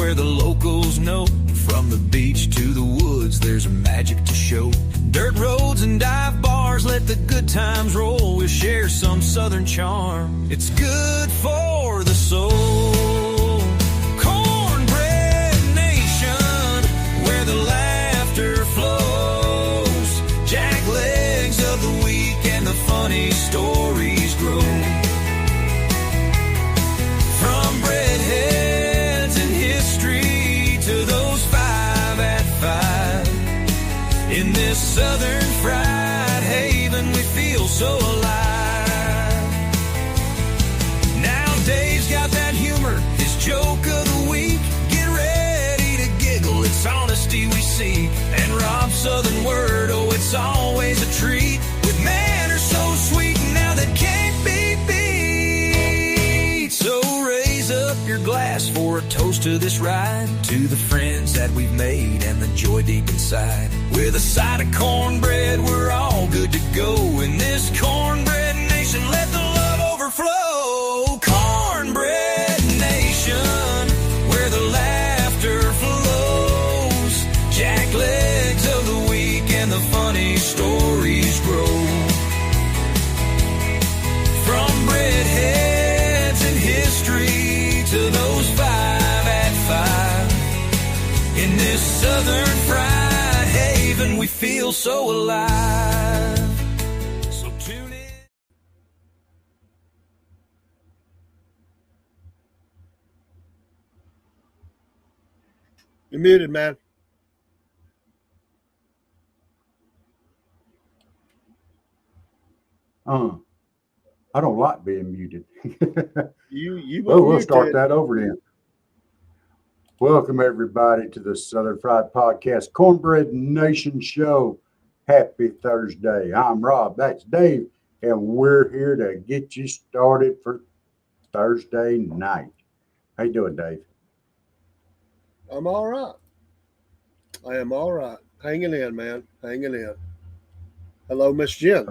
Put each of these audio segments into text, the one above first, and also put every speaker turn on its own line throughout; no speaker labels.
where the locals know. From the beach to the woods, there's a magic to show. Dirt roads and dive bars, let the good times roll. We'll share some southern charm. It's good for the soul. Cornbread Nation, where the laughter flows. Jack legs of the week and the funny stories grow. From breadheads and history to those 5 at 5. In this southern fried haven, we feel so alive. Now Dave's got that humor, his joke of the week. Get ready to giggle, it's honesty we seek. And Rob's southern word, oh, it's always a treat. With manners so sweet, now that can't be beat. So raise up your glass for a toast to this ride, to the friends that we've made and the joy deep inside. With a side of cornbread, we're all good to go. In this cornbread nation, let the love overflow. Cornbread Nation, where the laughter flows. Jack legs of the week and the funny stories grow. From breadheads and history to those 5 at 5. In this southern fried haven, we feel so alive. So tune in.
You're muted, man.
I don't like being muted.
You
We'll start that over then. Welcome, everybody, to the Southern Fried Podcast, Cornbread Nation Show. Happy Thursday. I'm Rob. That's Dave. And we're here to get you started for Thursday night. How you doing, Dave?
I'm all right. I am all right. Hanging in, man. Hanging in. Hello, Miss Jen.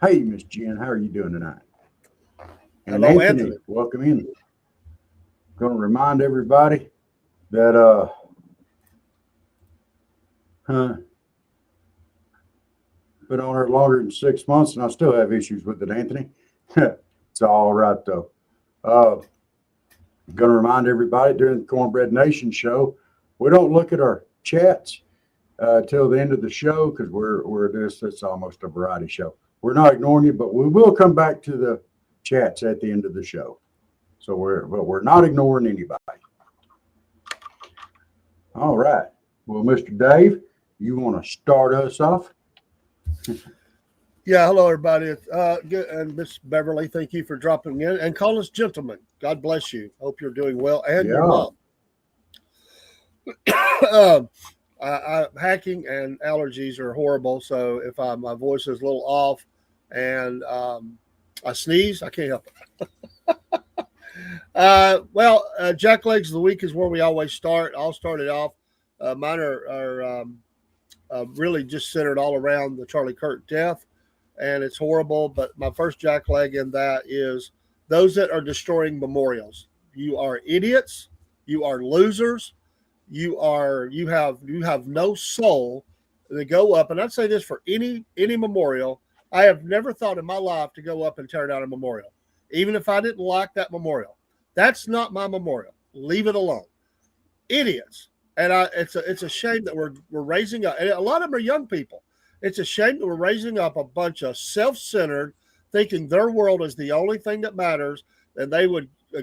Hey, Miss Jen. How are you doing tonight? And
Hello,
Anthony. Welcome in. Going to remind everybody that been on her longer than 6 months, and I still have issues with it, Anthony. It's all right though. Going to remind everybody during the Cornbread Nation show, we don't look at our chats till the end of the show because it's almost a variety show. We're not ignoring you, but we will come back to the chats at the end of the show. So we're not ignoring anybody. All right. Well, Mr. Dave, you want to start us off?
Yeah, hello, everybody. Good. And Miss Beverly, thank you for dropping in. And call us gentlemen. God bless you. Hope you're doing well. And your mom. Hacking and allergies are horrible. So if my voice is a little off and I sneeze, I can't help it. Jack Legs of the Week is where we always start. I'll start it off. Mine are really just centered all around the Charlie Kirk death, and it's horrible. But my first Jack Leg in that is those that are destroying memorials. You are idiots. You are losers. You have no soul to go up. And I'd say this for any memorial. I have never thought in my life to go up and tear down a memorial, even if I didn't like that memorial. That's not my memorial. Leave it alone. Idiots. And it's a shame that we're raising up. And a lot of them are young people. It's a shame that we're raising up a bunch of self-centered, thinking their world is the only thing that matters, and they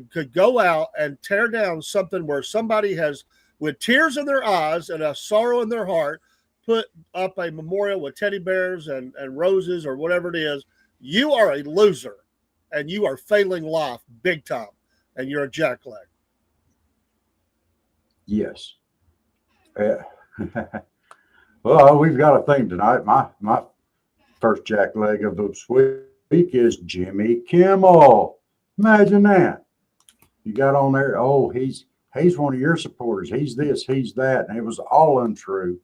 could go out and tear down something where somebody has, with tears in their eyes and a sorrow in their heart, put up a memorial with teddy bears and roses or whatever it is. You are a loser, and you are failing life big time, and you're a jackleg.
Yes. Well, we've got a thing tonight. My first jackleg of the week is Jimmy Kimmel. Imagine that. You got on there, oh, he's one of your supporters. He's this, he's that. And it was all untrue.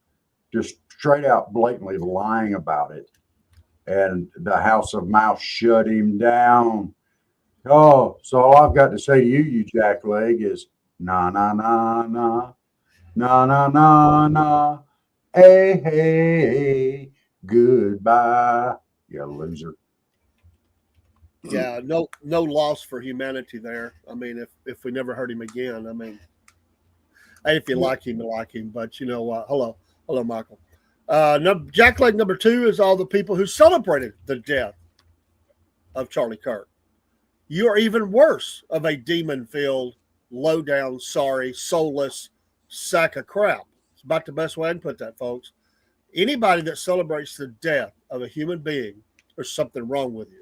Just straight out blatantly lying about it. And the House of Mouse shut him down. Oh, so all I've got to say to you, you jackleg, is Na na na na na na na na. Hey hey, goodbye, you loser.
Yeah, no loss for humanity there. I mean, if we never heard him again, I mean, hey, if you like him, you like him. But you know what? Hello, Michael. Jackleg number 2 is all the people who celebrated the death of Charlie Kirk. You are even worse of a demon-filled, low-down, sorry, soulless sack of crap. It's about the best way I can put that, folks. Anybody that celebrates the death of a human being, there's something wrong with you.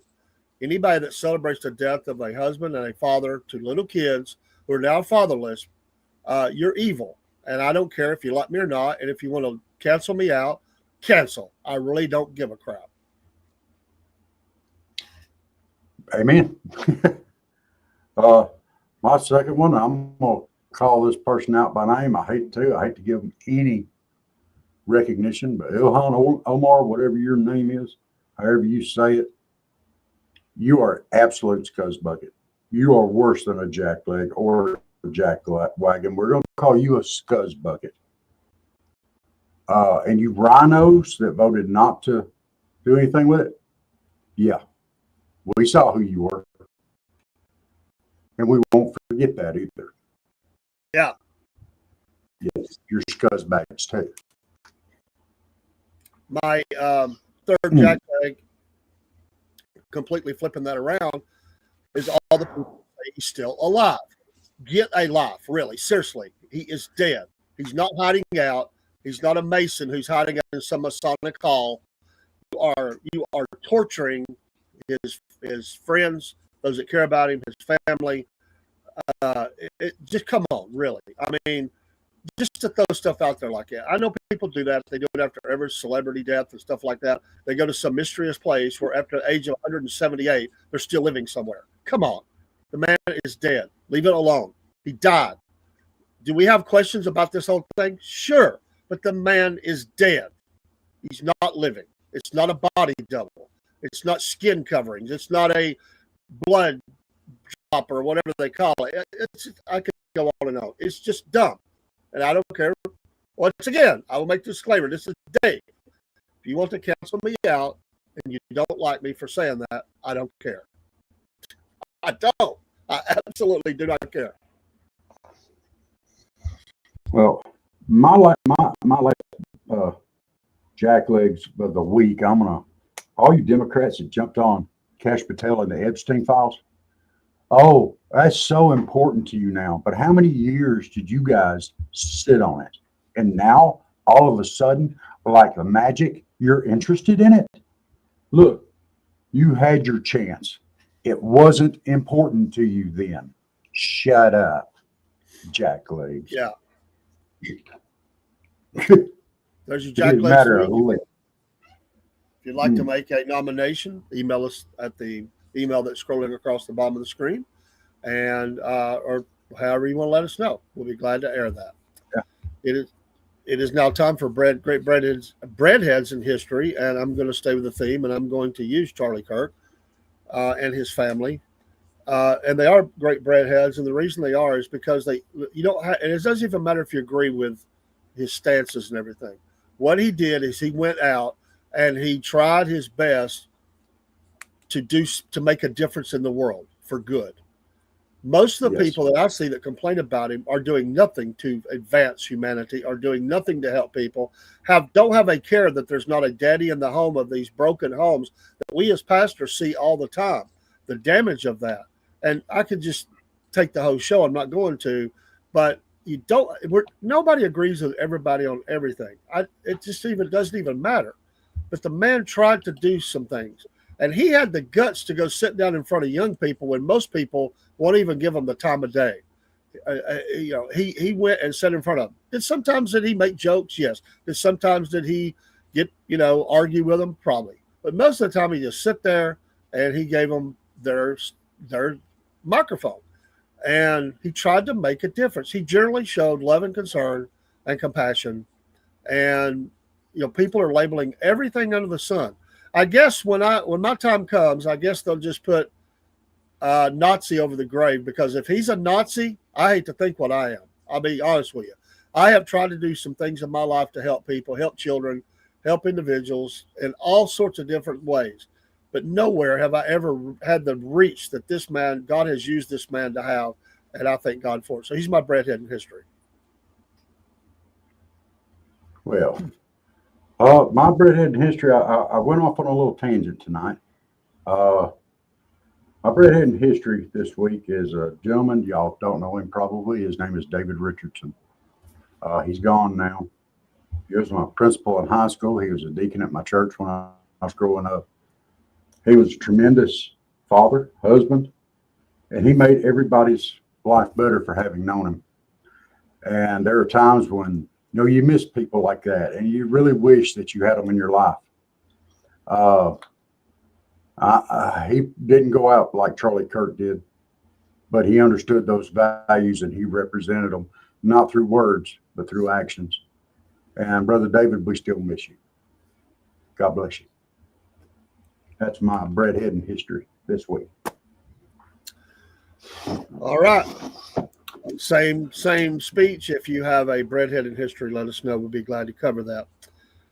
Anybody that celebrates the death of a husband and a father to little kids who are now fatherless, you're evil. And I don't care if you like me or not. And if you want to cancel me out, cancel. I really don't give a crap.
Amen. My second one, I'm going to call this person out by name. I hate to give them any recognition, but Ilhan Omar, whatever your name is, however you say it, you are absolute scuzzbucket. You are worse than a jackleg or a jackwagon. We're going to call you a scuzzbucket. And you rhinos that voted not to do anything with it, yeah, we saw who you were. And we won't forget that either.
Yeah.
Yes, you're scuzzbags too.
My third jackleg, completely flipping that around, is all the people say he's still alive. Get a life, really, seriously. He is dead. He's not hiding out. He's not a Mason who's hiding out in some Masonic hall. You are torturing his friends, those that care about him, his family. Just come on, really. I mean, just to throw stuff out there like that. I know people do that. They do it after every celebrity death and stuff like that. They go to some mysterious place where after the age of 178, they're still living somewhere. Come on. The man is dead. Leave it alone. He died. Do we have questions about this whole thing? Sure. But the man is dead. He's not living. It's not a body double. It's not skin coverings. It's not a blood drop or whatever they call it. I could go on and on. It's just dumb. And I don't care. Once again, I will make the disclaimer. This is Dave. If you want to cancel me out and you don't like me for saying that, I don't care. I don't. I absolutely do not care.
Well, my last jacklegs of the week, I'm gonna all you Democrats that jumped on Cash Patel and the Epstein files. Oh, that's so important to you now. But how many years did you guys sit on it? And now, all of a sudden, like the magic, you're interested in it? Look, you had your chance. It wasn't important to you then. Shut up, jacklegs.
Yeah. There's your
It didn't matter a lick.
If you'd like to make a nomination, email us at the email that's scrolling across the bottom of the screen, and or however you want to let us know. We'll be glad to air that. Yeah. It is now time for great breadheads in history, and I'm going to stay with the theme, and I'm going to use Charlie Kirk and his family. And they are great breadheads, and the reason they are is because and it doesn't even matter if you agree with his stances and everything. What he did is he went out and he tried his best to make a difference in the world for good. Most of the people that I see that complain about him are doing nothing to advance humanity, are doing nothing to help people, don't have a care that there's not a daddy in the home of these broken homes that we as pastors see all the time, the damage of that. And I could just take the whole show. I'm not going to, but nobody agrees with everybody on everything. It just doesn't even matter. But the man tried to do some things. And he had the guts to go sit down in front of young people when most people won't even give him the time of day. He went and sat in front of them. Did he make jokes? Yes. Did he get, argue with them? Probably. But most of the time he just sit there and he gave them their microphone. And he tried to make a difference. He generally showed love and concern and compassion. And, people are labeling everything under the sun. I guess when my time comes, I guess they'll just put Nazi over the grave, because if he's a Nazi, I hate to think what I am. I'll be honest with you. I have tried to do some things in my life to help people, help children, help individuals in all sorts of different ways. But nowhere have I ever had the reach that this man, God has used this man to have. And I thank God for it. So he's my breadhead in history.
Well, my breadhead in history, I went off on a little tangent tonight. My breadhead in history this week is a gentleman, y'all don't know him probably. His name is David Richardson. He's gone now. He was my principal in high school. He was a deacon at my church when I was growing up. He was a tremendous father, husband, and he made everybody's life better for having known him. And there are times when you miss people like that, and you really wish that you had them in your life. He didn't go out like Charlie Kirk did, but he understood those values and he represented them, not through words, but through actions. And Brother David, we still miss you. God bless you. That's my breadhead in history this week.
All right. Same speech. If you have a breadhead in history, let us know. We'll be glad to cover that.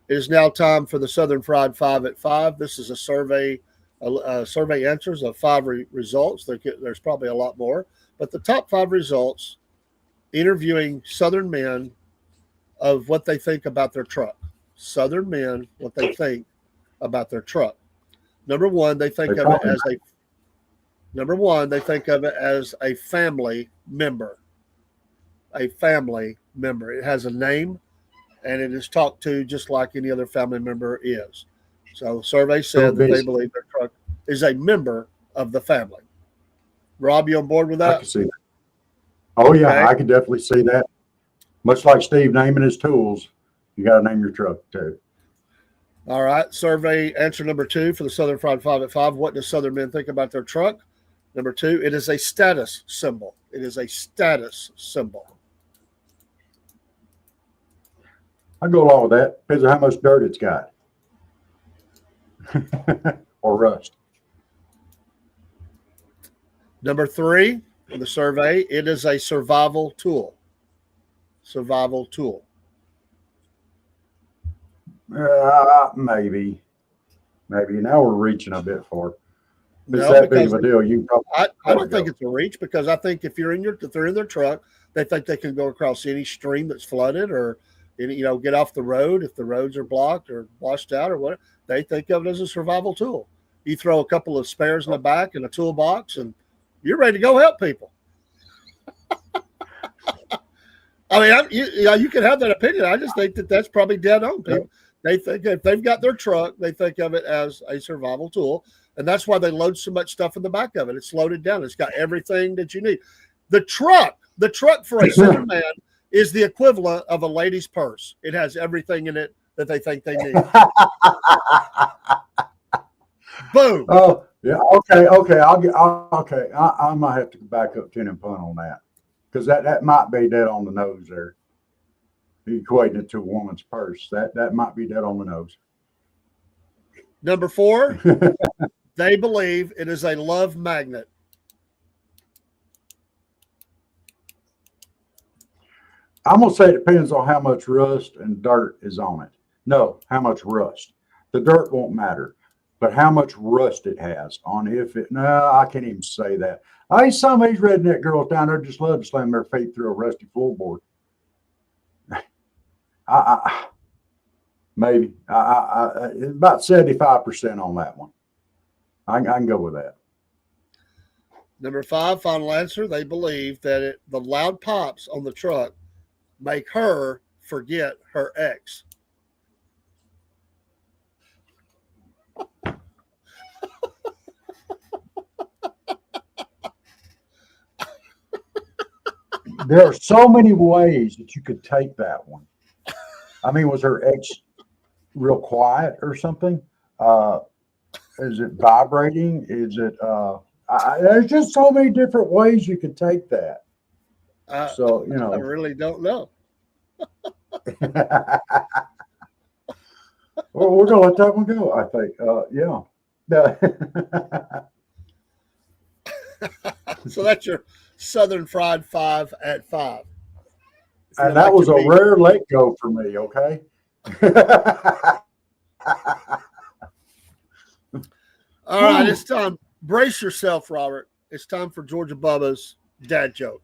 It is now time for the Southern Fried 5 at 5. This is a survey answers of 5 results. There's probably a lot more, but the top 5 results, interviewing Southern men of what they think about their truck. Southern men, what they think about their truck. Number one, they think of it as a family member. A family member. It has a name, and it is talked to just like any other family member is. So the survey said that they believe their truck is a member of the family. Rob, you on board with that?
I can see that. Oh, yeah, okay. I can definitely see that. Much like Steve naming his tools, you got to name your truck too.
All right. Survey answer number 2 for the Southern Fried 5 at 5. What do Southern men think about their truck? Number 2, it is a status symbol. It is a status symbol.
I go along with that. Depends on how much dirt it's got. Or rust.
Number 3 in the survey, it is a survival tool. Survival tool.
Maybe. Now we're reaching a bit far. It's
no,
that big of a deal. You probably
I don't think it's a reach, because I think if they're in their truck, they think they can go across any stream that's flooded, or get off the road if the roads are blocked or washed out or whatever. They think of it as a survival tool. You throw a couple of spares in the back and a toolbox, and you're ready to go help people. I mean, you can have that opinion. I just think that that's probably dead on. People, they think if they've got their truck, they think of it as a survival tool, and that's why they load so much stuff in the back of it. It's loaded down. It's got everything that you need. The truck for a Southern man is the equivalent of a lady's purse. It has everything in it that they think they need. Boom.
Oh, yeah. Okay. I might have to back up 10 and punt on that, because that might be dead on the nose there. Equating it to a woman's purse. That might be dead on the nose.
Number 4, they believe it is a love magnet.
I'm going to say it depends on how much rust and dirt is on it. No, how much rust. The dirt won't matter, but how much rust it has on it. No, I can't even say that. Some of these redneck girls down there just love to slam their feet through a rusty floorboard. Maybe. About 75% on that one. I can go with that.
Number 5, final answer. They believe that the loud pops on the truck make her forget her ex.
There are so many ways that you could take that one. I mean, was her ex real quiet or something? Is it vibrating? Is it? There's just so many different ways you could take that.
I really don't know.
Well, we're gonna let that one go, I think. Yeah.
So that's your Southern Fried 5 at 5.
And that was a rare let go for me, okay?
All right, it's time. Brace yourself, Robert. It's time for Georgia Bubba's dad joke.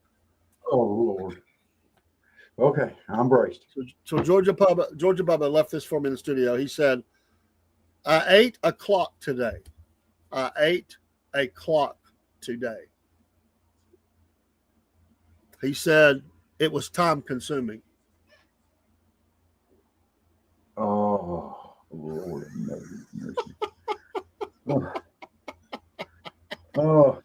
Oh, Lord. Okay, I'm braced.
So Georgia Bubba left this for me in the studio. He said, I ate a clock today. I ate a clock today. He said it was time consuming.
Oh, Lord, mercy. Oh. Oh.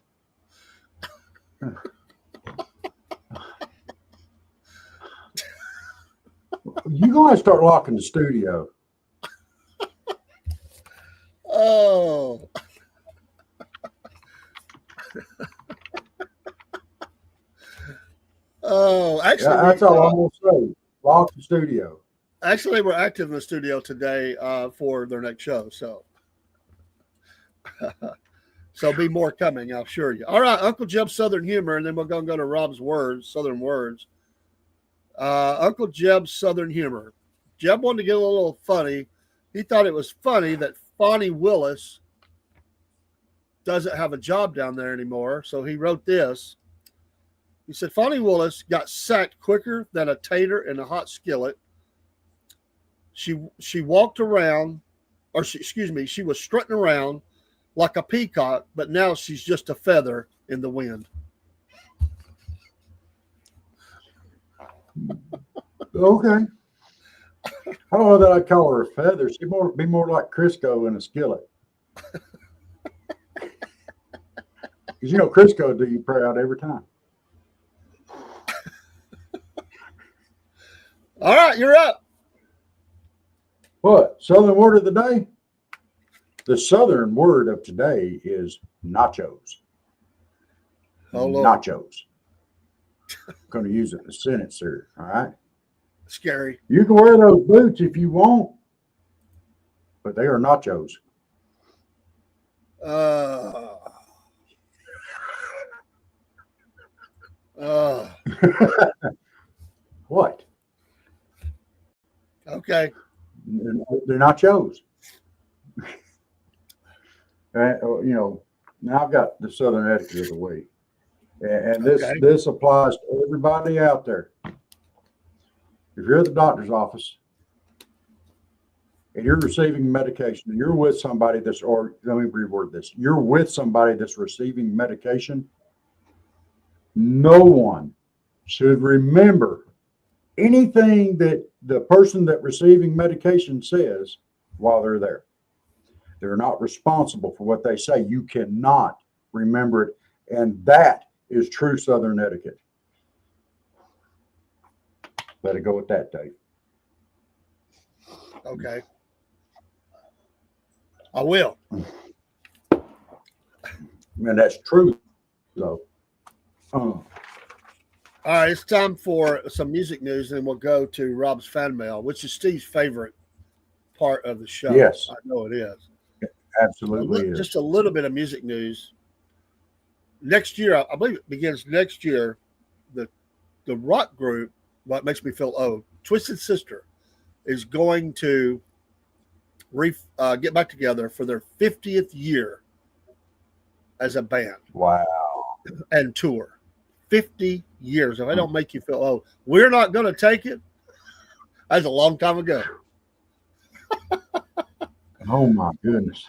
You're going to start locking the studio.
Oh. Oh, actually,
that's all I'm going to say. Lock the studio.
Actually, we're active in the studio today for their next show. So be more coming, I'll assure you. All right, Uncle Jeb's Southern humor, and then we're going to go to Rob's words, Southern words. Uncle Jeb's Southern humor. Jeb wanted to get a little funny. He thought it was funny that Fonnie Willis doesn't have a job down there anymore. So he wrote this. He said, Fonnie Willis got sacked quicker than a tater in a hot skillet. She walked around, she was strutting around like a peacock, but now she's just a feather in the wind.
Okay. I don't know that I'd call her a feather. She'd be more like Crisco in a skillet. Because Crisco do you proud every time.
All right, you're up.
What? Southern word of the day? The Southern word of today is nachos.
Oh, Lord.
Nachos. I'm going to use it in a sentence here. All right.
Scary.
You can wear those boots if you want, but they are nachos. What?
Okay.
They're nachos. Now I've got the Southern etiquette of the week. And this applies to everybody out there. If you're at the doctor's office and you're receiving medication and you're with somebody let me reword this. You're with somebody that's receiving medication, no one should remember anything that the person that receiving medication says while they're there. They're not responsible for what they say. You cannot remember it. And that is true Southern etiquette. Let it go with that, Dave.
Okay. I will.
And that's true, though.
All right, it's time for some music news, and we'll go to Rob's fan mail, which is Steve's favorite part of the show.
Yes.
I know it is.
Absolutely is.
Just a little bit of music news. Next year, I believe it begins next year, the rock group, What Makes Me Feel Old, Twisted Sister, is going to get back together for their 50th year as a band.
Wow.
And tour. 50 years. If I don't make you feel old, we're not going to take it. That's a long time ago.
Oh, my goodness.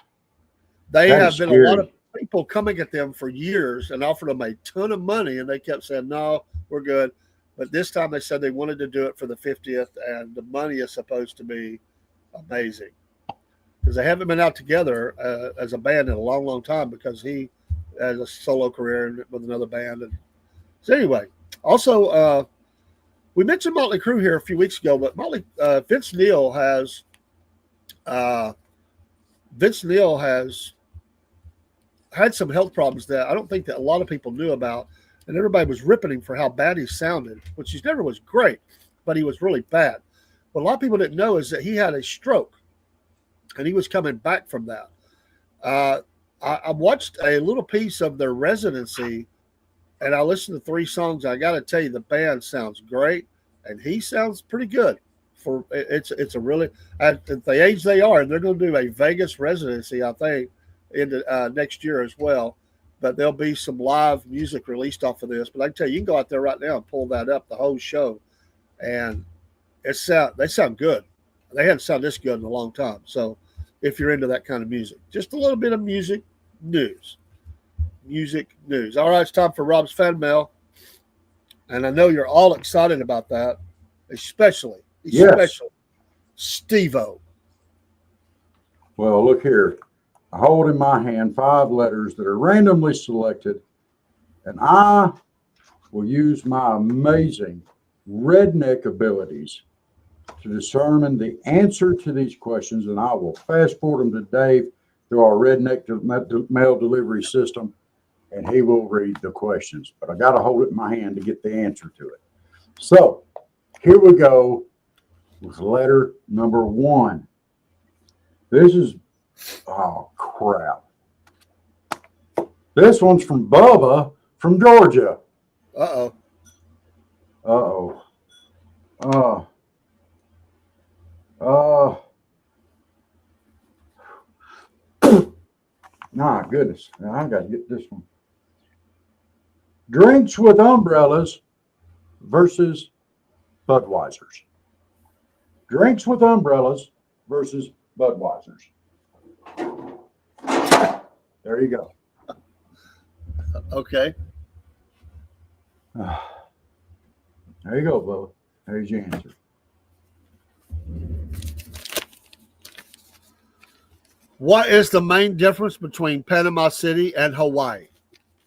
They have been scary. A lot of people coming at them for years and offered them a ton of money, and they kept saying, no, we're good. But this time they said they wanted to do it for the 50th, and the money is supposed to be amazing. Because they haven't been out together as a band in a long, long time, because he has a solo career with another band. And so anyway, also, we mentioned Motley Crue here a few weeks ago, but Vince Neil has had some health problems that I don't think that a lot of people knew about, and everybody was ripping him for how bad he sounded, which he never was great, but he was really bad. What a lot of people didn't know is that he had a stroke, and he was coming back from that. I watched a little piece of their residency, and I listened to 3 songs. I got to tell you, the band sounds great, and he sounds pretty good. For it's a really at the age they are, they're going to do a Vegas residency, I think, in the, next year as well. But there'll be some live music released off of this. But I can tell you, you can go out there right now and pull that up, the whole show, and they sound good. They haven't sounded this good in a long time. So if you're into that kind of music, just a little bit of music news. Music news. All right, it's time for Rob's fan mail, and I know you're all excited about that, especially Steve-O.
Well, look here. I hold in my hand 5 letters that are randomly selected, and I will use my amazing redneck abilities to determine the answer to these questions, and I will fast forward them to Dave through our redneck mail delivery system, and he will read the questions. But I got to hold it in my hand to get the answer to it. So here we go with letter number 1. This is, oh crap. This one's from Bubba from Georgia.
Uh-oh.
My goodness. Now I got to get this one. Drinks with umbrellas versus Budweisers. Drinks with umbrellas versus Budweisers. There you go.
Okay.
There you go, Bubba. There's your answer.
What is the main difference between Panama City and Hawaii?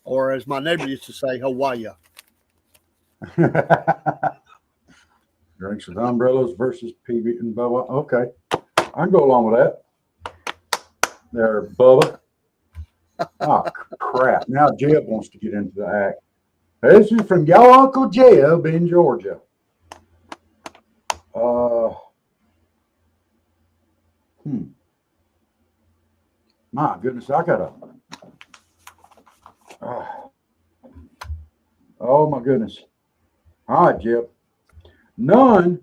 Or as my neighbor used to say, Hawaii.
Drinks with umbrellas versus PB and Bubba. Okay. I can go along with that. There, Bubba. Oh, crap. Now Jeb wants to get into the act. This is from your Uncle Jeb in Georgia. My goodness, I got oh my goodness. All right, Jeb. None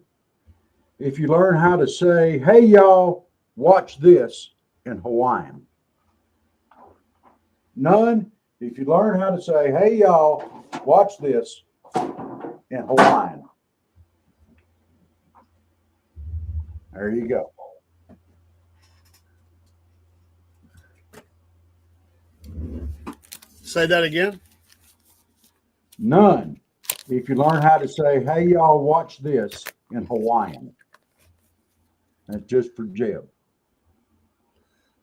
if you learn how to say, hey, y'all, watch this in Hawaiian. None if you learn how to say, hey, y'all, watch this in Hawaiian. There you go.
Say that again.
None if you learn how to say, hey, y'all, watch this in Hawaiian. That's just for Jeb.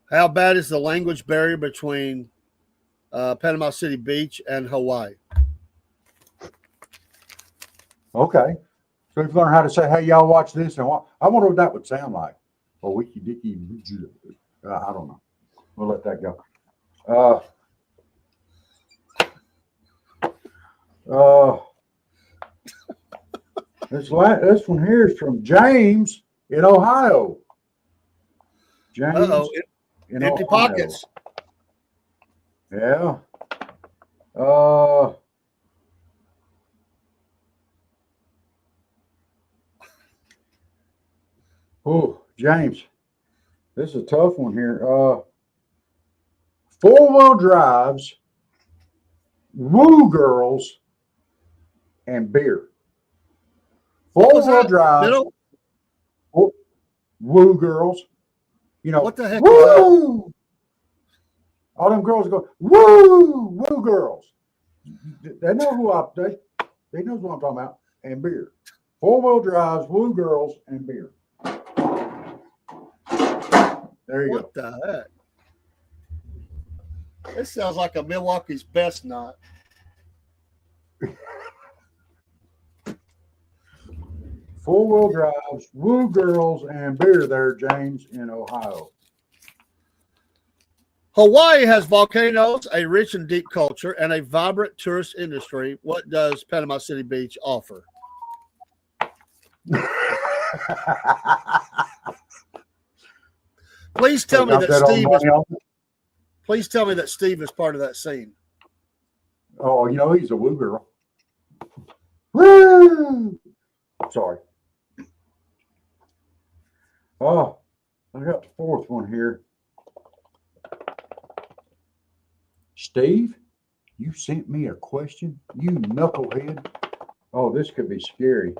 How bad is the language barrier between Panama City Beach and Hawaii?
Okay. So if you learn how to say, hey, y'all, watch this. I wonder what that would sound like. Oh, wiki dicky. I don't know. We'll let that go. This one here is from James in Ohio. James in
empty
Ohio.
pockets.
Yeah. Oh, James, this is a tough one here. 4-wheel drives, woo girls, and beer. 4-wheel drives, woo girls. You know
what the heck?
Woo! All them girls go woo girls. They know they know what I'm talking about. And beer. 4-wheel drives, woo girls, and beer. There you go.
What the heck? This sounds like a Milwaukee's Best night.
4-wheel drives, woo girls, and beer there, James, in Ohio.
Hawaii has volcanoes, a rich and deep culture, and a vibrant tourist industry. What does Panama City Beach offer? Please tell me that Steve is part of that scene.
Oh, you know, he's a woo girl. Woo! Sorry. Oh, I got the fourth one here. Steve, you sent me a question, you knucklehead. Oh, this could be scary.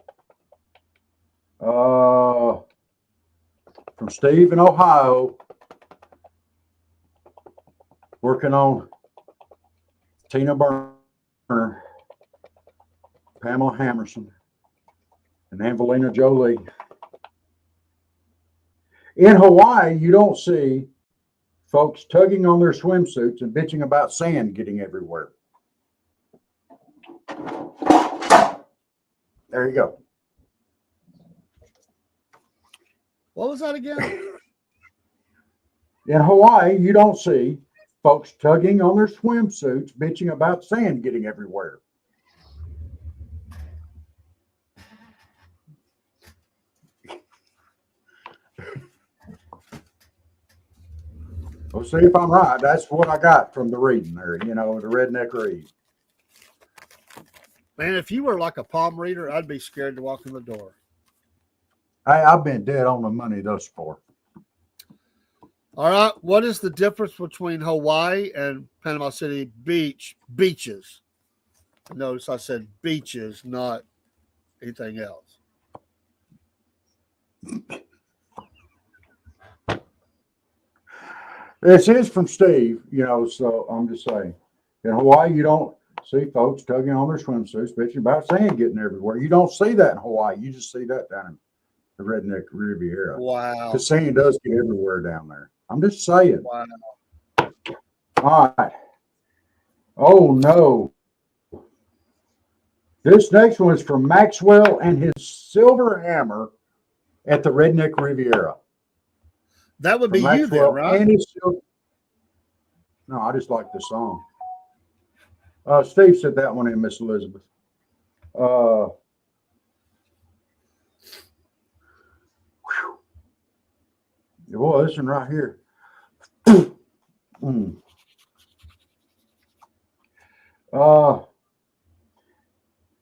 From Steve in Ohio, working on Tina Burner, Pamela Hammerson, and Angelina Jolie. In Hawaii, you don't see folks tugging on their swimsuits and bitching about sand getting everywhere. There you go.
What was that again?
In Hawaii, you don't see folks tugging on their swimsuits, bitching about sand getting everywhere. We'll see if I'm right. That's what I got from the reading there, you know, the redneck read.
Man, if you were like a palm reader, I'd be scared to walk in the door.
Hey, I've been dead on the money thus far.
All right. What is the difference between Hawaii and Panama City beaches? Notice I said beaches, not anything else.
This is from Steve, you know, so I'm just saying. In Hawaii, you don't see folks tugging on their swimsuits, bitching about sand getting everywhere. You don't see that in Hawaii. You just see that down in the redneck Riviera.
Wow.
Because sand does get everywhere down there. I'm just saying.
Wow.
All right. Oh, no. This next one is from Maxwell and his silver hammer at the Redneck Riviera.
That would be
Maxwell
you then, right?
And his silver... No, I just like the song. Steve said that one in, Miss Elizabeth. Boy, this one right here.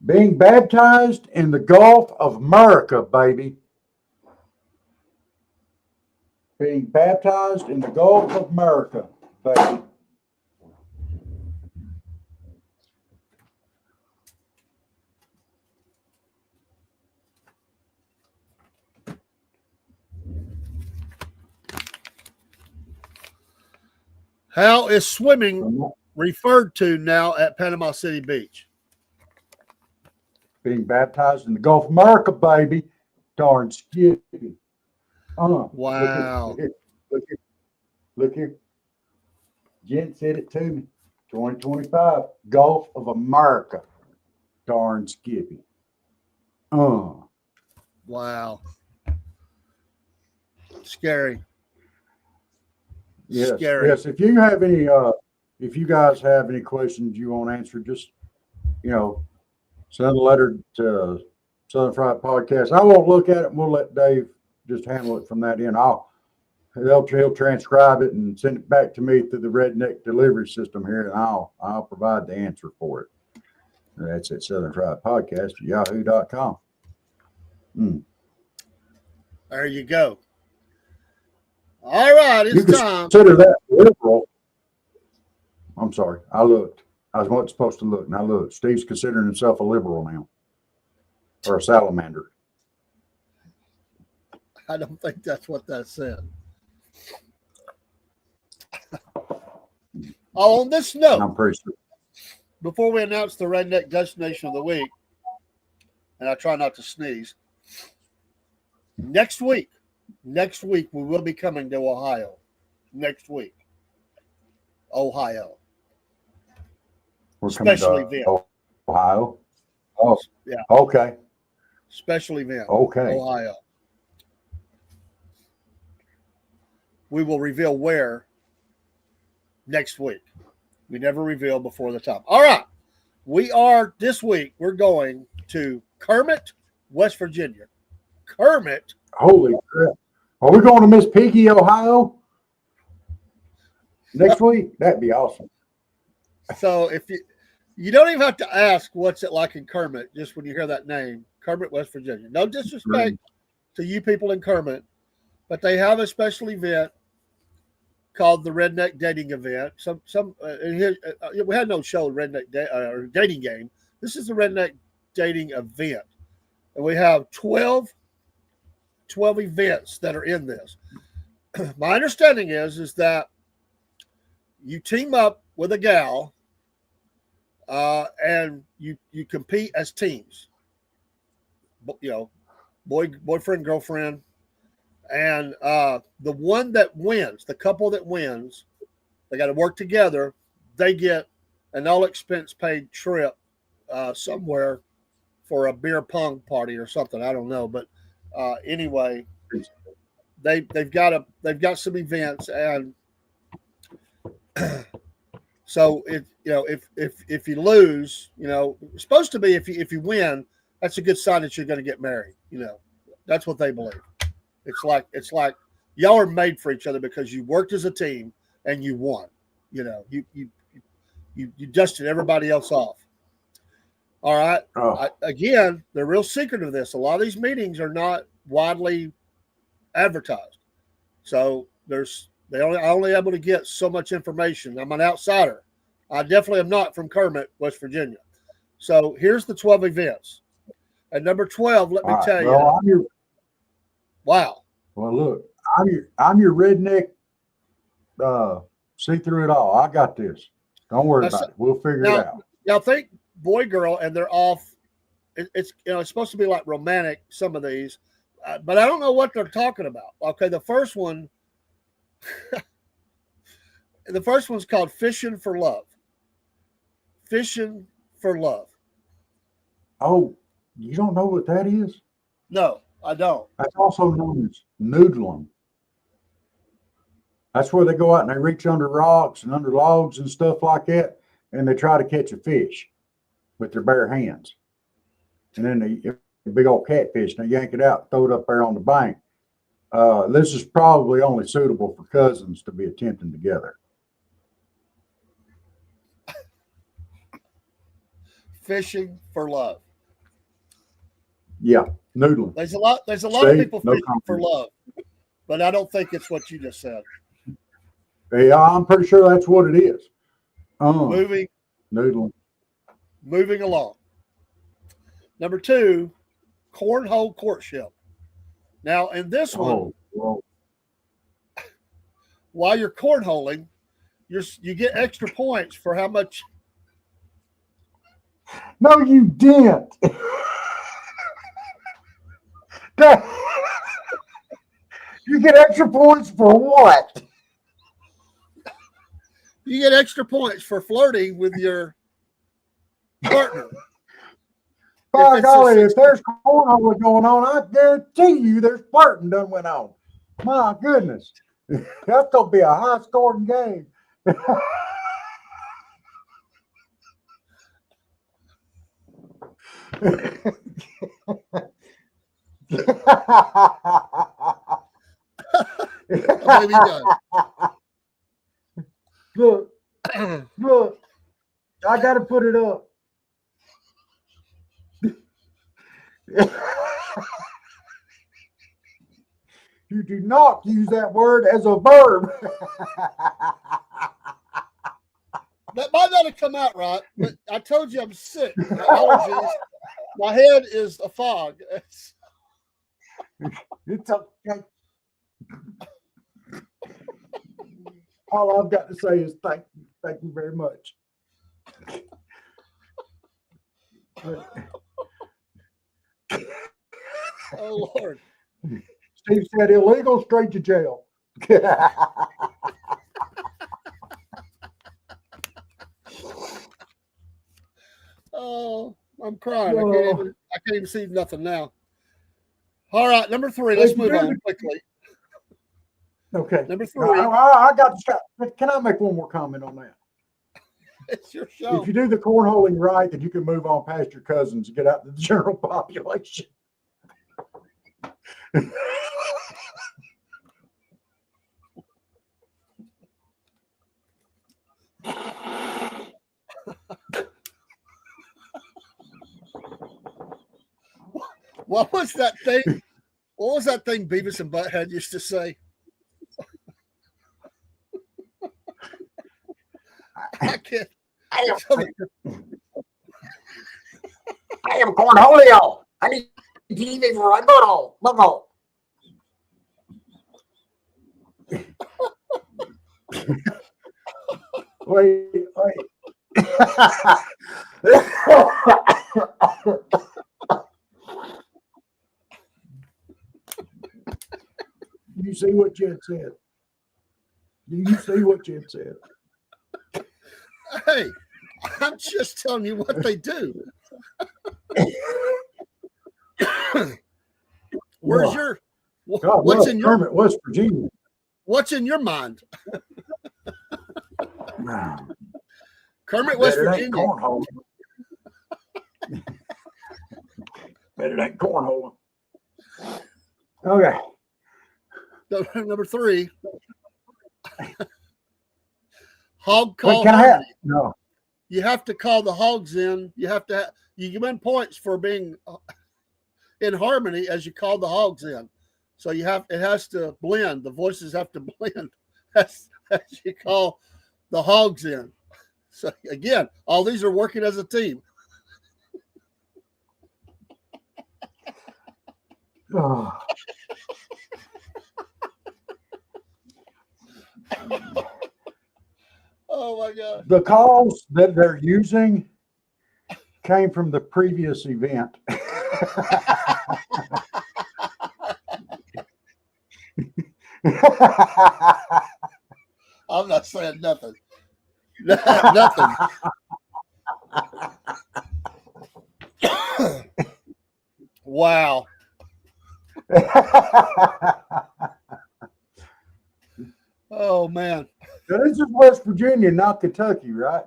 Being baptized in the Gulf of America, baby. Being baptized in the Gulf of America, baby.
How is swimming referred to now at Panama City Beach?
Being baptized in the Gulf of America, baby. Darn skippy.
Wow.
Look here. Jen said it to me. 2025, Gulf of America. Darn skippy.
Wow. Scary.
Yes.
Scary.
Yes. If you have any, if you guys have any questions you want answered, just, you know, send a letter to Southern Fried Podcast. I won't look at it. We'll let Dave just handle it from that end. He'll transcribe it and send it back to me through the Redneck delivery system here, and I'll provide the answer for it. That's at Southern Fried Podcast at yahoo.com.
There you go. All right, it's time.
Consider that liberal. I'm sorry. I looked. I wasn't supposed to look, and I looked. Steve's considering himself a liberal now, or a salamander.
I don't think that's what that said. On this note,
I'm pretty sure.
Before we announce the Redneck Destination of the Week, and I try not to sneeze, next week we will be coming to Ohio. Next week. Ohio.
We're
Special
coming to
event.
Ohio. Oh,
yeah.
Okay.
Special event.
Okay.
Ohio. We will reveal where next week. We never reveal before the time. All right. This week, we're going to Kermit, West Virginia. Kermit.
Holy crap. Are we going to Miss Piggy, Ohio? Next week? That'd be awesome.
So if You don't even have to ask what's it like in Kermit just when you hear that name, Kermit, West Virginia. No disrespect to you people in Kermit, but they have a special event called the Redneck Dating Event. We had no show Redneck or Dating Game. This is the Redneck Dating Event, and we have 12 events that are in this. My understanding is that you team up with a gal, and you compete as teams. Boyfriend, girlfriend, and the one that wins, the couple that wins, they got to work together. They get an all expense paid trip somewhere for a beer pong party or something. I don't know, but anyway, they've got some events, and so if you lose, it's supposed to be if you win, that's a good sign that you're going to get married. That's what they believe. It's like y'all are made for each other because you worked as a team and you won. You dusted everybody else off. All right. Again, the real secret of this, a lot of these meetings are not widely advertised. So they're only able to get so much information. I'm an outsider. I definitely am not from Kermit, West Virginia. So here's the 12 events. At number 12, let me tell you. Wow.
Well, look, I'm your redneck. See through it all. I got this. Don't worry about it. We'll figure it out.
Now think boy, girl, and they're off. It's supposed to be like romantic. Some of these, but I don't know what they're talking about. Okay, the first one. The first one's called Fishing for Love. Fishing for Love.
Oh, you don't know what that is?
No, I don't.
That's also known as noodling. That's where they go out and they reach under rocks and under logs and stuff like that, and they try to catch a fish with their bare hands. And then a big old catfish, they yank it out, throw it up there on the bank. This is probably only suitable for cousins to be attempting together.
Fishing for love.
Yeah, noodling.
There's a lot of people fishing for love, but I don't think it's what you just said.
Yeah, I'm pretty sure that's what it is.
Noodling. Moving along. Number 2, cornhole courtship. Now, in this one, while you're cornholing, you get extra points for how much.
No, you didn't. You get extra points for what?
You get extra points for flirting with your partner.
By golly, if there's cornhole going on, I guarantee you there's flirting done went on. My goodness. That's going to be a high-scoring game.
Maybe done.
Look, I got to put it up. You do not use that word as a verb.
That might not have come out right, but I told you I'm sick. Allergies. My head is a fog.
It's okay. All I've got to say is thank you. Thank you very much.
Oh, Lord.
Steve said illegal, straight to jail.
Oh, I'm crying. I can't even see nothing now. All right, number 3. Let's move on quickly.
Okay.
Number 3.
I got to stop. Can I make one more comment on that?
It's your show.
If you do the cornholing right, then you can move on past your cousins and get out to the general population.
What was that thing? What was that thing Beavis and Butthead used to say? I can't.
I am cornholio. I need TV for my butthole. Wait. You see what Jen said? Do you see what Jen said?
Hey, I'm just telling you what they do. Where's your what's in your
Kermit, West Virginia?
What's in your mind? Kermit, West Virginia.
Cornhole. Bet it ain't cornhole. Okay.
Number 3. Hog call.
No.
You have to call the hogs in. You win points for being in harmony as you call the hogs in. So it has to blend. The voices have to blend as you call the hogs in. So again, all these are working as a team.
Oh.
Oh my God.
The calls that they're using came from the previous event.
I'm not saying nothing. Nothing. Wow. Oh man.
Now, this is West Virginia, not Kentucky, right?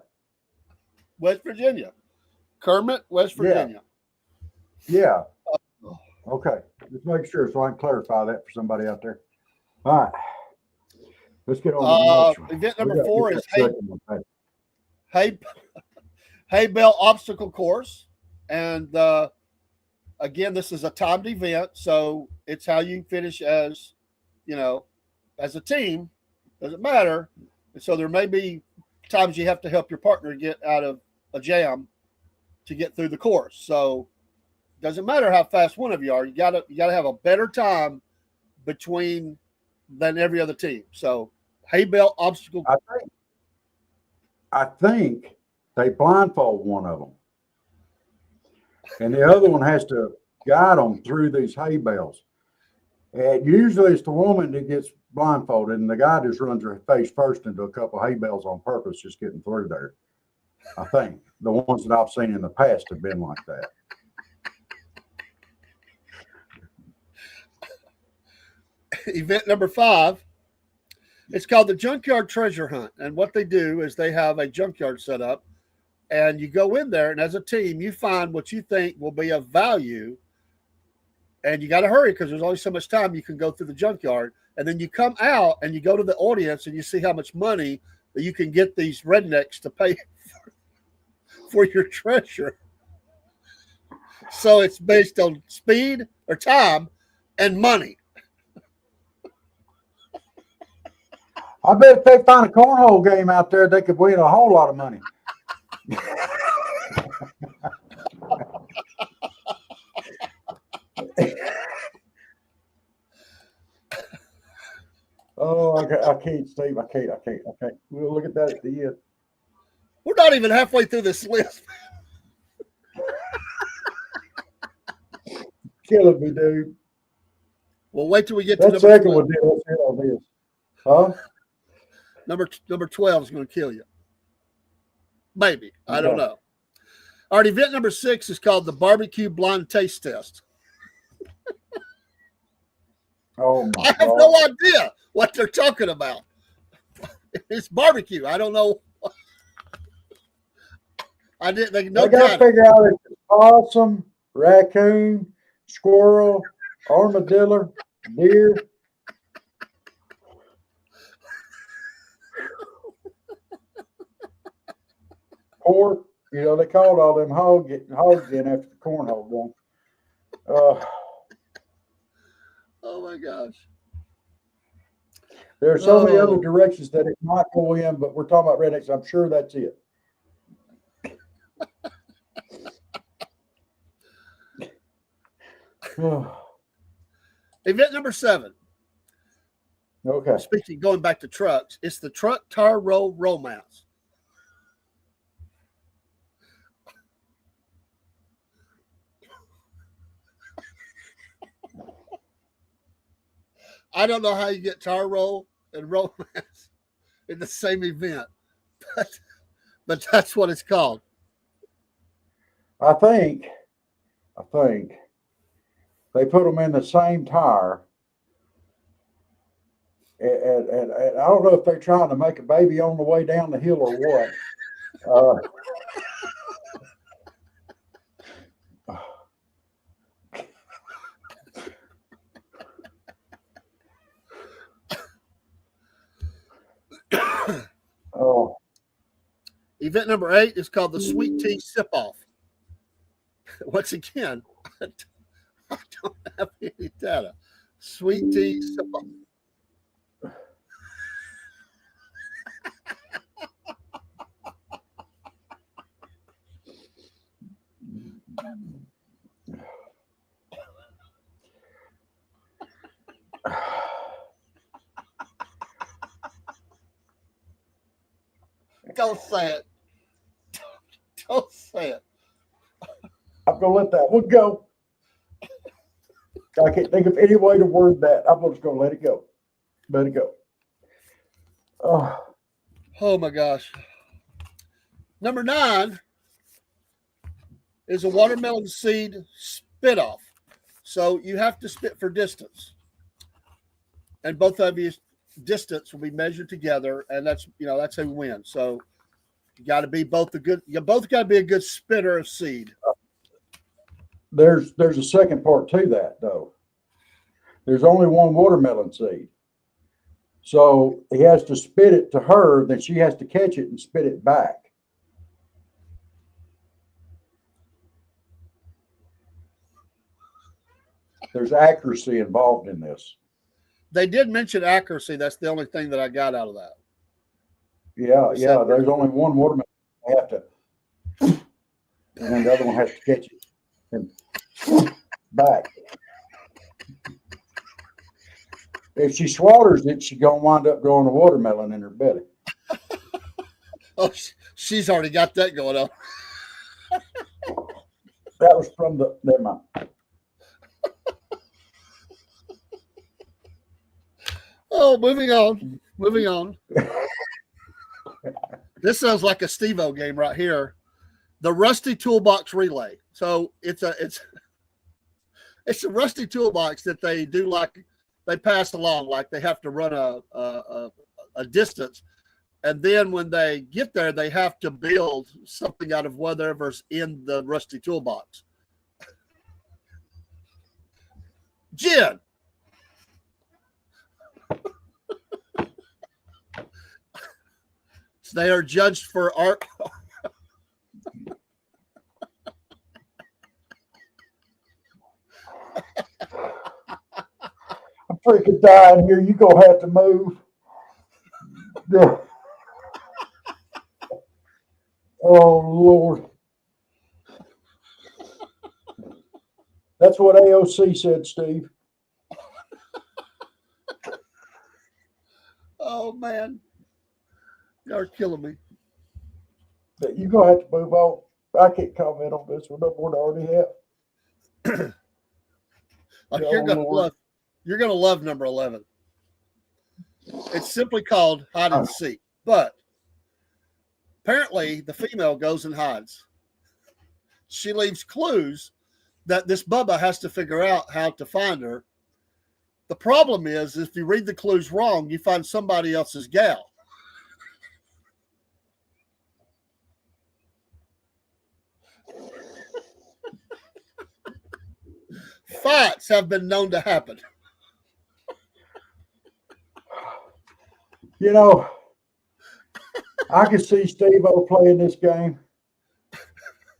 West Virginia. Kermit, West Virginia.
Yeah. Okay. Just make sure so I can clarify that for somebody out there. All right. Let's get on to the next one.
Event number 4 is hay bale obstacle course. And again, this is a timed event, so it's how you finish as a team. Doesn't matter. And so there may be times you have to help your partner get out of a jam to get through the course. So it doesn't matter how fast one of you are. You gotta have a better time than every other team. So hay bale obstacle.
I think they blindfold one of them, and the other one has to guide them through these hay bales. And usually it's the woman that gets blindfolded, and the guy just runs her face first into a couple of hay bales on purpose, just getting through there. I think the ones that I've seen in the past have been like that.
Event number 5. It's called the Junkyard Treasure Hunt. And what they do is they have a junkyard set up, and you go in there, and as a team, you find what you think will be of value. And you got to hurry because there's only so much time you can go through the junkyard. And then you come out and you go to the audience and you see how much money that you can get these rednecks to pay for your treasure. So it's based on speed or time and money.
I bet if they find a cornhole game out there, they could win a whole lot of money. Oh, I can't, Steve. I can't. We'll look at that at the end.
We're not even halfway through this list.
Killing me, dude.
Well, wait till we get to
that second one. Let's hit on this. Huh?
Number 12 is going to kill you. Maybe. I don't know. All right, event number 6 is called the Barbecue Blind Taste Test.
Oh my
I have no idea what they're talking about. It's barbecue. I don't know. I didn't. They got to
figure out if it's possum, raccoon, squirrel, armadillo, deer. Pork. They called all them hogs in after the cornhole game. Uh,
Oh my gosh.
there are so many other
Oh.
directions that it might go in, but we're talking about rednecks. I'm sure that's it.
Event number 7.
Okay.
Speaking, going back to trucks, it's the truck tire roll romance. I don't know how you get tire roll and romance in the same event, but that's what it's called.
I think they put them in the same tire. And I don't know if they're trying to make a baby on the way down the hill or what. Oh,
Event number 8 is called the sweet tea sip off. Once again, I don't have any data. Sweet tea sip off. Don't say it. Don't say it.
I'm gonna let that one go. I can't think of any way to word that. I'm just gonna let it go. Let it go.
Oh my gosh. Number 9 is a watermelon seed spit off. So you have to spit for distance. And both of you distance will be measured together, and that's who wins. So you got to be both you both got to be a good spitter of seed.
There's a second part to that though. There's only one watermelon seed. So he has to spit it to her, then she has to catch it and spit it back. There's accuracy involved in this.
They did mention accuracy. That's the only thing that I got out of that.
Yeah. There's only one watermelon. They have to, and then the other one has to catch it and back. If she swallows it, she's gonna wind up growing a watermelon in her belly.
Oh, she's already got that going on.
That was from the. Never mind.
Oh, moving on. This sounds like a Steve-O game right here. The Rusty Toolbox Relay. So it's a Rusty Toolbox that they do, like they pass along, like they have to run a distance. And then when they get there, they have to build something out of whatever's in the Rusty Toolbox. Jen. They are judged for art.
I'm freaking dying here. You gonna have to move. Oh Lord. That's what AOC said, Steve.
Oh man. You're killing me.
You're gonna have to move on. I can't comment on this one no more than I already have.
You're gonna love number 11. It's simply called hide and seek, but apparently the female goes and hides. She leaves clues that this Bubba has to figure out how to find her. The problem is, if you read the clues wrong, you find somebody else's gal. Fights have been known to happen.
You know, I can see Steve-O playing this game.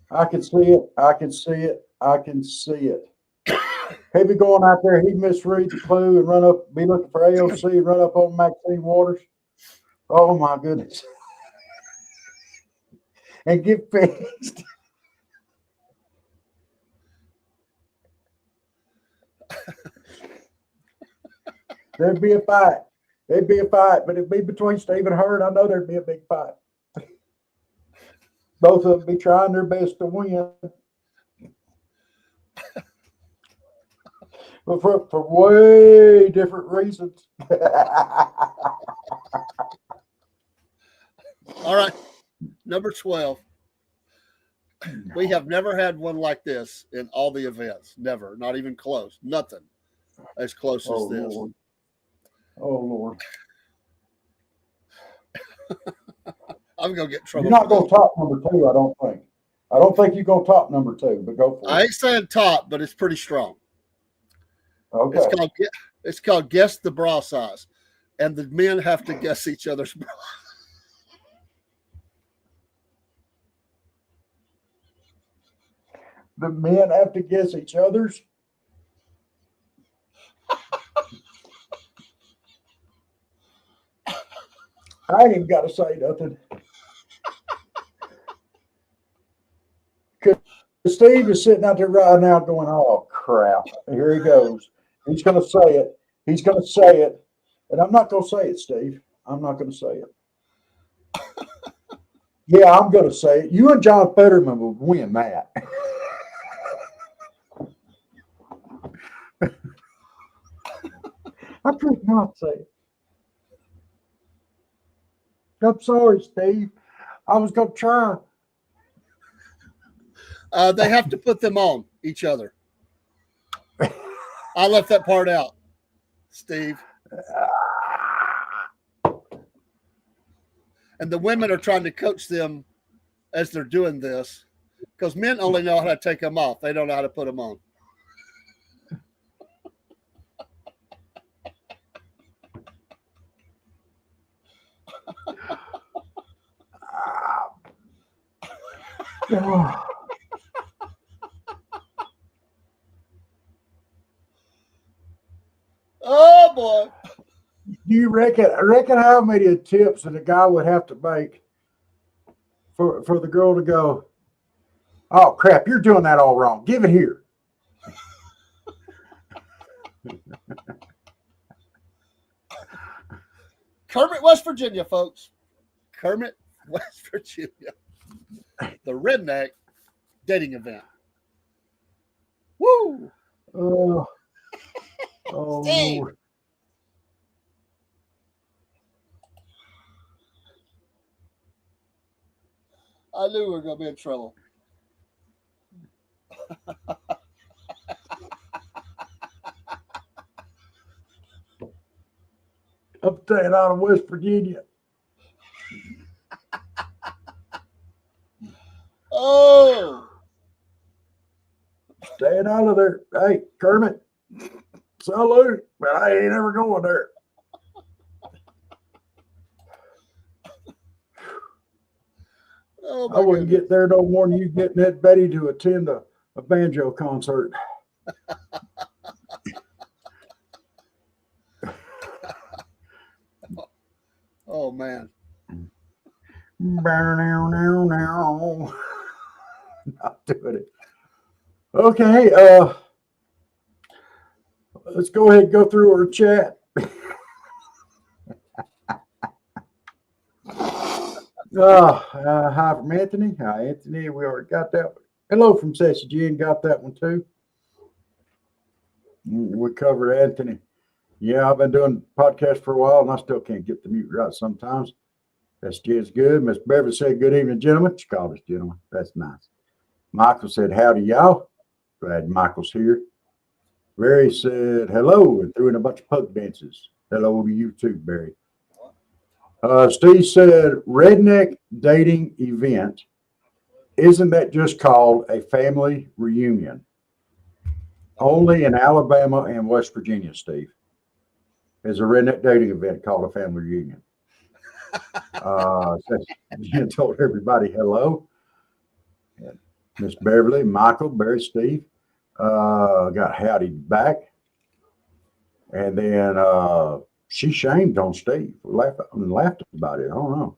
I can see it. I can see it. I can see it. He'd be going out there, he'd misread the clue and run up, be looking for AOC and run up on Maxine Waters. Oh my goodness. And get fixed. There'd be a fight. There'd be a fight, but it'd be between Steve and her, and I know there'd be a big fight. Both of them be trying their best to win. But for way different reasons.
All right. Number 12. We have never had one like this in all the events. Never. Not even close. Nothing as close as this.
Lord. Oh, Lord.
I'm going to get in trouble.
You're not going to top number 2, I don't think. I don't think you're going to top number 2, but go for it.
I ain't saying top, but it's pretty strong.
Okay.
It's called Guess the Bra Size. And the men have to guess each other's bra.
The men have to guess each other's. I ain't even got to say nothing. Steve is sitting out there right now going, oh, crap. Here he goes. He's going to say it. He's going to say it. And I'm not going to say it, Steve. I'm not going to say it. Yeah, I'm going to say it. You and John Fetterman will win that. I could not say it. I'm sorry, Steve. I was going to try.
They have to put them on each other. I left that part out, Steve. And the women are trying to coach them as they're doing this because men only know how to take them off. They don't know how to put them on. Oh boy!
Do you reckon how many tips that a guy would have to make for the girl to go, oh crap, you're doing that all wrong. Give it here.
Kermit, West Virginia, folks. Kermit, West Virginia. The redneck dating event. Woo!
Oh,
Steve.
Lord.
I knew we were going to be in trouble.
I'm staying out of West Virginia.
Oh!
Staying out of there. Hey, Kermit, salute, but I ain't ever going there.
Oh
I wouldn't get there no more than you getting that Betty to attend a banjo concert.
Oh, man.
Not doing it. Okay, let's go ahead and go through our chat. Hi from Anthony. Hi, Anthony. We already got that one. Hello from Sassy Jean. Got that one too. We covered Anthony. Yeah, I've been doing podcasts for a while, and I still can't get the mute right sometimes. SG is good. Miss Beverly said, good evening, gentlemen. She called us gentlemen. That's nice. Michael said, howdy, y'all. Glad Michael's here. Barry said, hello, and threw in a bunch of pug dances. Hello to you too, Barry. Steve said, redneck dating event. Isn't that just called a family reunion? Only in Alabama and West Virginia, Steve, is a redneck dating event called a family reunion. Jen told everybody hello. Miss Beverly, Michael, Barry, Steve. got howdied back. And then she shamed on Steve, laughed about it. I don't know.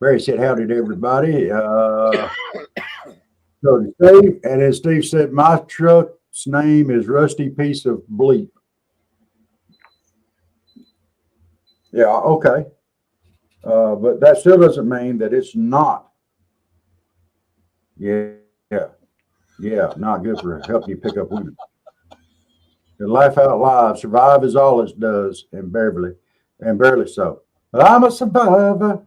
Barry said, howdy to everybody. So to Steve, and then Steve said, my truck's name is Rusty Piece of Bleep. Yeah, okay. But that still doesn't mean that it's not. Yeah, not good for helping you pick up women. And laugh out loud. Survive is all it does, and barely so. But I'm a survivor.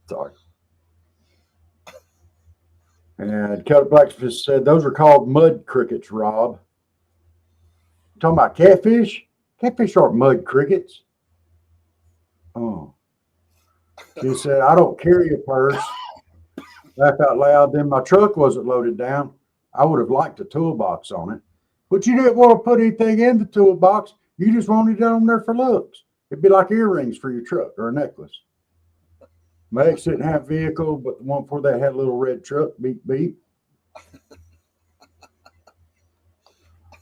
Sorry. And Celtic Blacksmith said, those are called mud crickets, Rob. Talking about catfish? Catfish aren't mud crickets. Oh. She said, I don't carry a purse. Laugh out loud. Then my truck wasn't loaded down. I would have liked a toolbox on it. But you didn't want to put anything in the toolbox. You just wanted it on there for looks. It'd be like earrings for your truck or a necklace. My ex didn't have a vehicle, but the one before that had a little red truck. Beep, beep.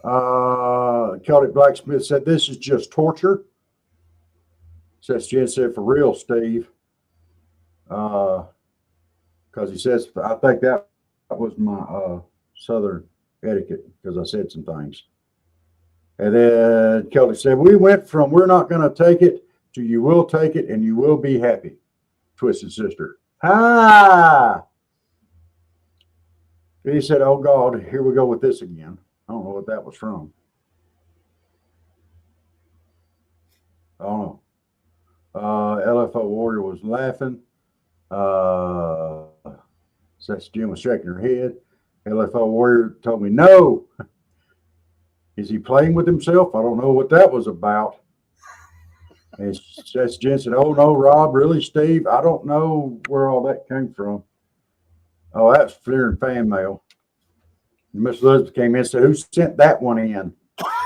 Celtic Blacksmith said, this is just torture. Says Jen said, for real, Steve. Because he says, I think that was my Southern etiquette, because I said some things. And then Celtic said, we went from we're not going to take it to you will take it and you will be happy. Twisted Sister. Ha! He said, oh God, here we go with this again. I don't know what that was from. I don't know. LFO Warrior was laughing. Says Jim was shaking her head. LFO Warrior told me, no. Is he playing with himself? I don't know what that was about. And Says Jen said, oh no, Rob, really, Steve? I don't know where all that came from. Oh, that's Fleer fan mail. Miss Elizabeth came in and said, who sent that one in?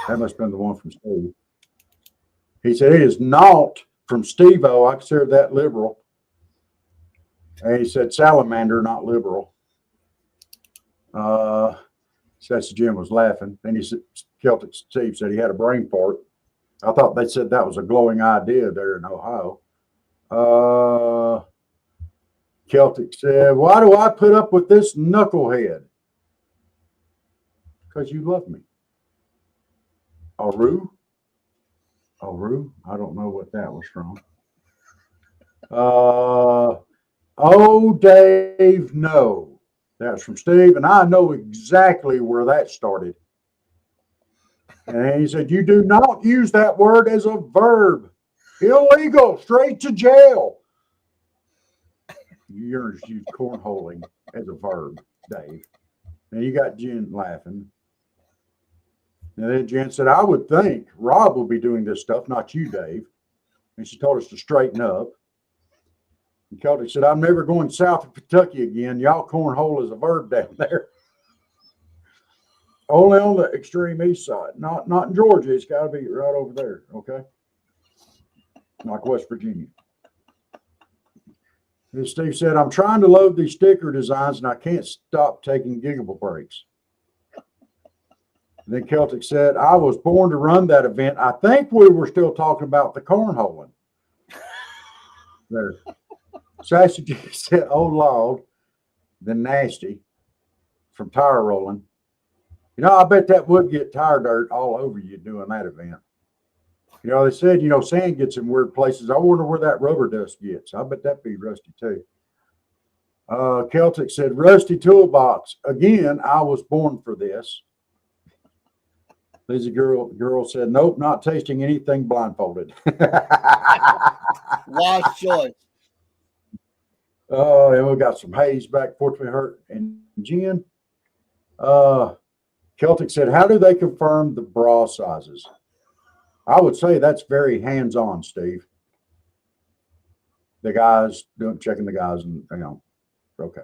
That must have been the one from Steve. He said, it is not from Steve-O. I consider that liberal. And he said, salamander, not liberal. Says Jim was laughing. Then he said, Celtic Steve said he had a brain fart. I thought they said that was a glowing idea there in Ohio. Celtic said, why do I put up with this knucklehead? Because you love me. Aru? I don't know what that was from. Oh, Dave, no. That's from Steve, and I know exactly where that started. And he said, you do not use that word as a verb. Illegal, straight to jail. Yours use cornholing as a verb, Dave. And you got Jen laughing. And then Jen said, I would think Rob will be doing this stuff, not you, Dave. And she told us to straighten up. And Celtic said, I'm never going south of Kentucky again. Y'all cornhole is a verb down there. Only on the extreme east side. Not in Georgia. It's got to be right over there, okay? Like West Virginia. And Steve said, I'm trying to load these sticker designs and I can't stop taking giggable breaks. And then Celtic said, I was born to run that event. I think we were still talking about the cornholing. There. Sassy said, oh, Lord, the nasty from tire rolling. You know, I bet that would get tire dirt all over you doing that event. You know, they said, you know, sand gets in weird places. I wonder where that rubber dust gets. I bet that'd be rusty too. Celtic said, rusty toolbox. Again, I was born for this. Lizzie girl said, nope, not tasting anything blindfolded.
Wise choice.
And we got some haze back for between her and Jen. Celtic said, how do they confirm the bra sizes? I would say that's very hands-on, Steve. The guys checking the guys, and you know, okay.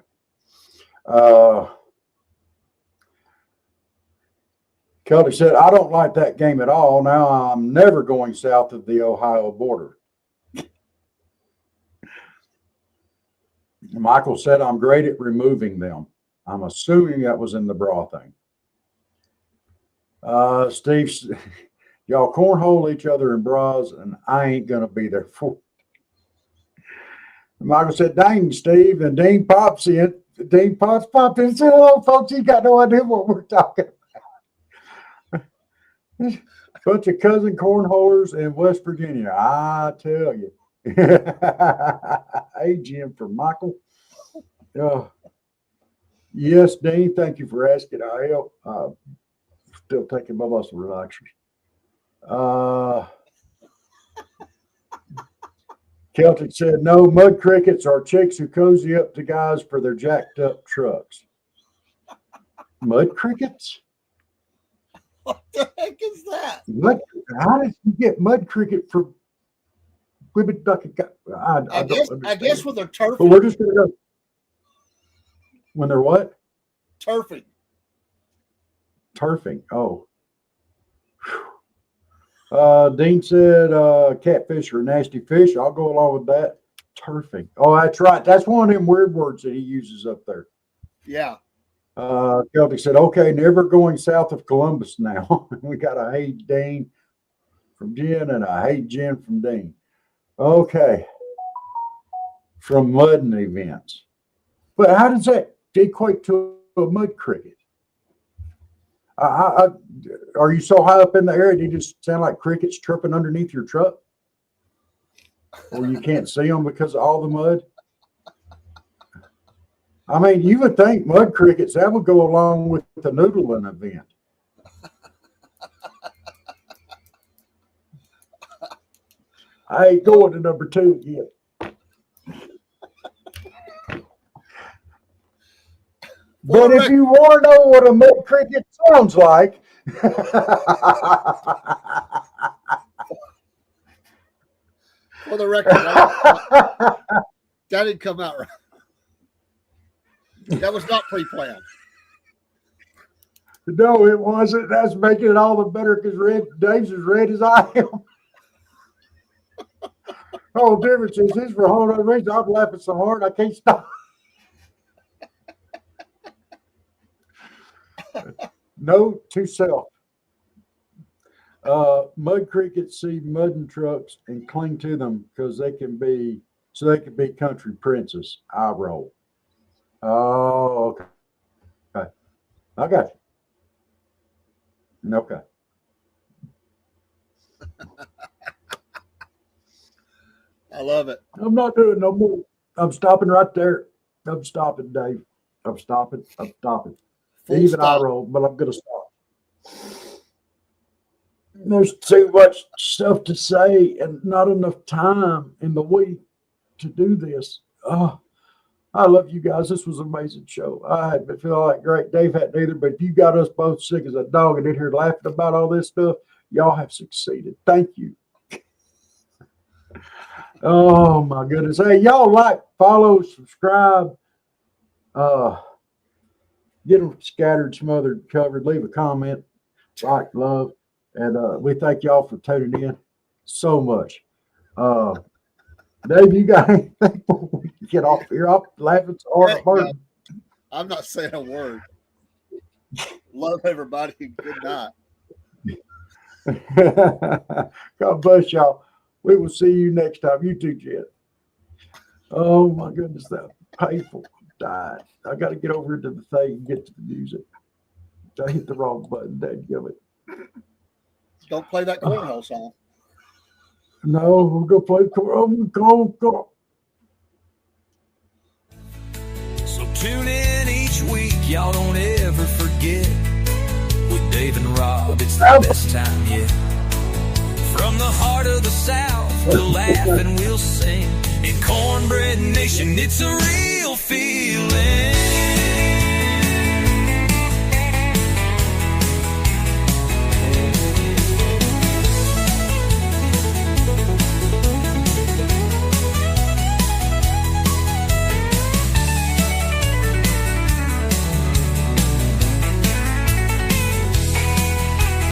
Celtic said, I don't like that game at all. Now I'm never going south of the Ohio border. Michael said, I'm great at removing them. I'm assuming that was in the bra thing. Steve, y'all cornhole each other in bras, and I ain't gonna be there for. Michael said, "Dang, Steve," and Dean pops in. Dean popped in and said, "Hello, folks. You got no idea what we're talking about." Bunch of cousin cornholers in West Virginia. I tell you. Hey, Jim, for Michael. Yes, Dean. Thank you for asking. I help. Still taking my muscle relaxers. Celtic said, "No, mud crickets are chicks who cozy up to guys for their jacked up trucks." Mud crickets?
What the heck is that?
How did you get mud cricket for women ducking?
I guess when they're turfing.
But we're just going to go. When they're what?
Turfing.
Turfing. Oh. Dean said catfish are a nasty fish. I'll go along with that. Turfing. Oh, that's right. That's one of them weird words that he uses up there.
Yeah.
Celtic said, "Okay, never going south of Columbus now." We got a hey Dean from Jen and a hey Jen from Dean. Okay. From mudding events. But how does that equate to a mud cricket? Are you so high up in the air, do you just sound like crickets chirping underneath your truck? Or you can't see them because of all the mud? I mean, you would think mud crickets, that would go along with the noodling event. I ain't going to number 2 yet. But if you want to know what a mud cricket sounds like,
for the record, that didn't come out right. That was not pre-planned.
No, it wasn't. That's making it all the better because Dave's as red as I am. Oh, difference is his for a whole other reason. I'm laughing so hard I can't stop. Note to self. Mud crickets see mudding trucks and cling to them because they can be country princes. I roll. Oh, okay. Okay. I got you. Okay.
I love it.
I'm not doing no more. I'm stopping right there. I'm stopping, Dave. I'm stopping.
Full
Even
stop.
I roll, but I'm going to stop. There's too much stuff to say and not enough time in the week to do this. Oh, I love you guys. This was an amazing show. I had been feeling like great. Dave hadn't either, but if you got us both sick as a dog and in here laughing about all this stuff, y'all have succeeded. Thank you. Oh, my goodness. Hey, y'all like, follow, subscribe. Get them scattered, smothered, covered. Leave a comment, like, love. And we thank y'all for tuning in so much. Dave, you got anything before we get off here? I'm laughing so hard.
I'm not saying a word. Love everybody. Good night.
God bless y'all. We will see you next time. You too, Jet. Oh, my goodness. That painful. Died. I got to get over to the thing and get to the music. I hit the wrong button. Dadgummit.
Don't play that cornhole song.
No, we're going to play go.
So tune in each week, y'all don't ever forget. With Dave and Rob, it's the best time yet. From the heart of the South, we'll laugh and we'll sing. In Cornbread Nation, it's a real feeling.